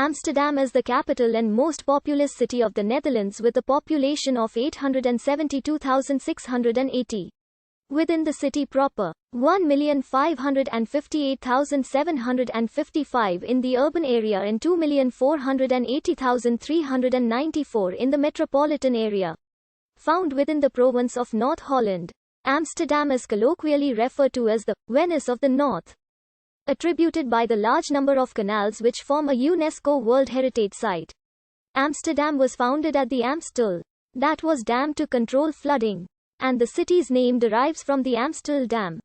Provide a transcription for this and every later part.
Amsterdam is the capital and most populous city of the Netherlands with a population of 872,680. Within the city proper, 1,558,755 in the urban area and 2,480,394 in the metropolitan area. Found within the province of North Holland, Amsterdam is colloquially referred to as the Venice of the North, attributed by the large number of canals which form a UNESCO World Heritage Site. Amsterdam was founded at the Amstel, that was dam to control flooding, and the city's name derives from the Amstel Dam.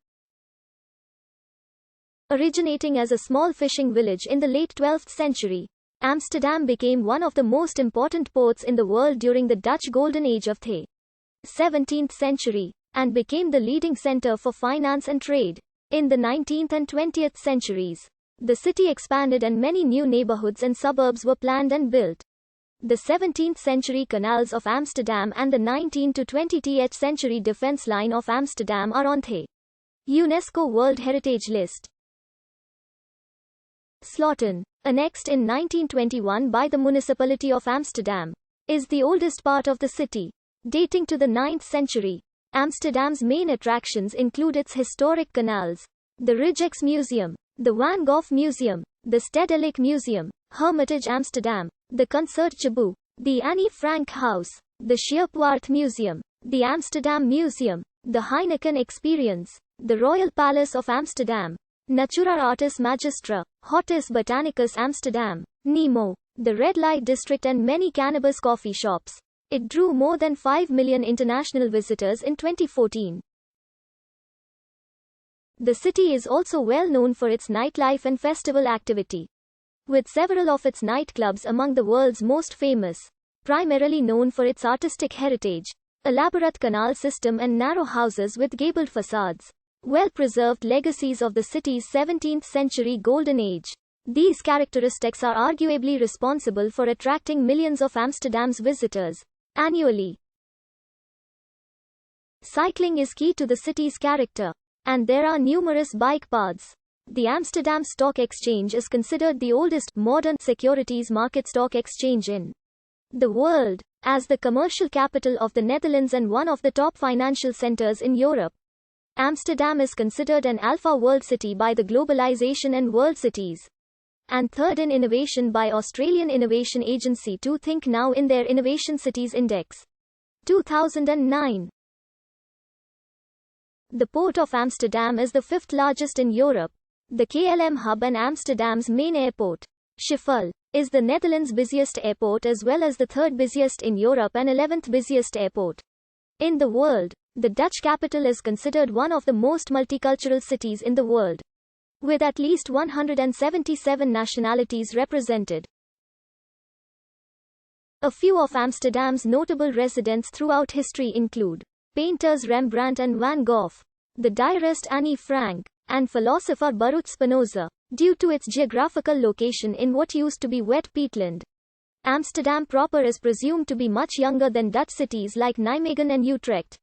Originating as a small fishing village in the late 12th century, Amsterdam became one of the most important ports in the world during the Dutch Golden Age of the 17th century, and became the leading center for finance and trade. In the 19th and 20th centuries, the city expanded and many new neighborhoods and suburbs were planned and built. The 17th century canals of Amsterdam and the 19th to 20th century defense line of Amsterdam are on the UNESCO World Heritage List. Sloten, annexed in 1921 by the municipality of Amsterdam, is the oldest part of the city. Dating to the 9th century, Amsterdam's main attractions include its historic canals, the Rijeks Museum, the Van Gogh Museum, the Stedelijk Museum, Hermitage Amsterdam, the Concertgebouw, the Annie Frank House, the Scheepvaart Museum, the Amsterdam Museum, the Heineken Experience, the Royal Palace of Amsterdam, Natura Artis Magistra, Hortus Botanicus Amsterdam, Nemo, the Red Light District and many cannabis coffee shops. It drew more than 5 million international visitors in 2014. The city is also well known for its nightlife and festival activity, with several of its nightclubs among the world's most famous, primarily known for its artistic heritage, elaborate canal system and narrow houses with gabled facades, well-preserved legacies of the city's 17th century golden age. These characteristics are arguably responsible for attracting millions of Amsterdam's visitors annually. Cycling is key to the city's character, and there are numerous bike paths. The Amsterdam Stock Exchange is considered the oldest modern securities market stock exchange in the world. As the commercial capital of the Netherlands and one of the top financial centers in Europe, Amsterdam is considered an alpha world city by the Globalization and World Cities, and third in innovation by Australian innovation agency To Think Now in their Innovation Cities Index 2009. The Port of Amsterdam is the fifth largest in Europe. The KLM hub and Amsterdam's main airport, Schiphol, is the Netherlands' busiest airport as well as the third busiest in Europe and 11th busiest airport in the world. The Dutch capital is considered one of the most multicultural cities in the world, with at least 177 nationalities represented. A few of Amsterdam's notable residents throughout history include painters Rembrandt and Van Gogh, the diarist Annie Frank, and philosopher Baruch Spinoza. Due to its geographical location in what used to be wet peatland, Amsterdam proper is presumed to be much younger than Dutch cities like Nijmegen and Utrecht.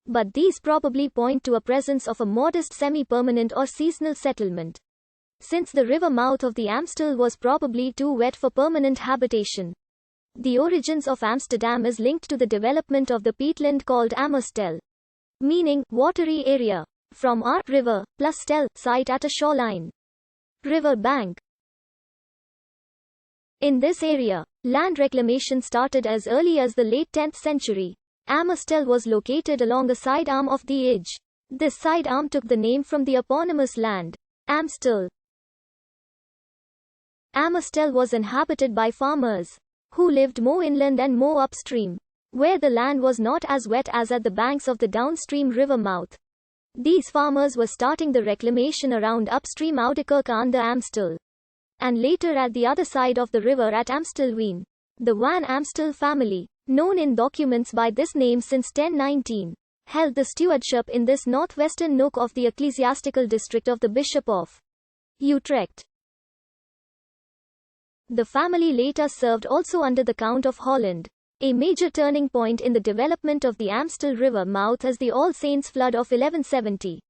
But these probably point to a presence of a modest semi-permanent or seasonal settlement, since the river mouth of the Amstel was probably too wet for permanent habitation. The origins of Amsterdam is linked to the development of the peatland called Ammerstel, meaning watery area, from our river plus stel, site at a shoreline river bank. In this area, land reclamation started as early as the late 10th century. Ammerstel was located along a side arm of the Ij. This side arm took the name from the eponymous land, Amstel. Ammerstel was inhabited by farmers, who lived more inland and more upstream, where the land was not as wet as at the banks of the downstream river mouth. These farmers were starting the reclamation around upstream Oudekerk aan de Amstel, and later at the other side of the river at Amstelveen. The Van Amstel family, known in documents by this name since 1019, held the stewardship in this northwestern nook of the ecclesiastical district of the Bishop of Utrecht. The family later served also under the Count of Holland. A major turning point in the development of the Amstel River mouth is the All Saints flood of 1170.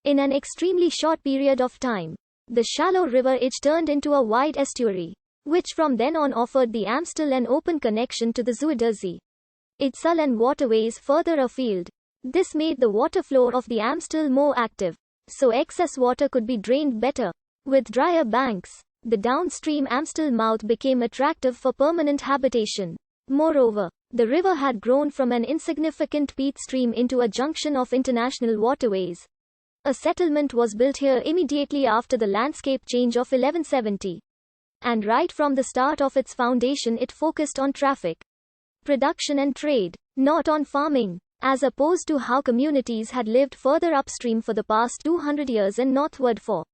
In an extremely short period of time, the shallow river Ij turned into a wide estuary, which from then on offered the Amstel an open connection to the Zuiderzee, Itzal and waterways further afield. This made the water flow of the Amstel more active, so excess water could be drained better. With drier banks, the downstream Amstel mouth became attractive for permanent habitation. Moreover, the river had grown from an insignificant peat stream into a junction of international waterways. A settlement was built here immediately after the landscape change of 1170. And right from the start of its foundation it focused on traffic, production and trade, not on farming, as opposed to how communities had lived further upstream for the past 200 years and northward for